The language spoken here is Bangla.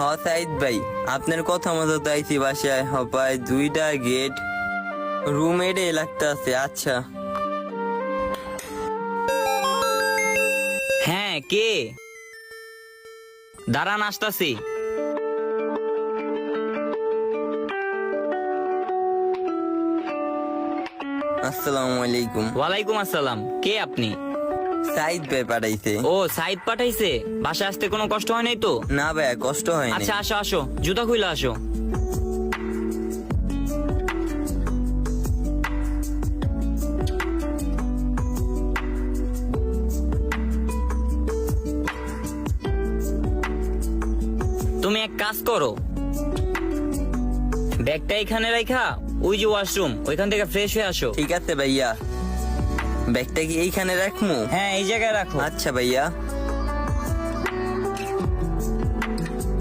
সাইদ ভাই, আপনার কথা মতো তাইছি বাসায় হপায় 2টা গেট, রুম এডে লাগতে আছে। আচ্ছা হ্যাঁ, কে? দাঁড়ান, আসতাছি। আসসালামু আলাইকুম। ওয়ালাইকুম আসসালাম। কে আপনি? সাইদ ভাই পাঠাইছে। ও, সাইদ পাঠাইছে। বাসায় আসতে কোনো কষ্ট হয় নাই তো? না ভাই, কষ্ট হয়নি। আচ্ছা, আসো আসো, জুতা খুলে আসো। তুমি এক কাজ করো, ব্যাগটা এখানে রাখা, ওই যে ওয়াশরুম, ওইখান থেকে ফ্রেশ হয়ে আসো। ঠিক আছে ভাইয়া, ব্যাগটা কি এইখানে রাখমু? হ্যাঁ, এই জায়গায় রাখো। আচ্ছা ভাইয়া।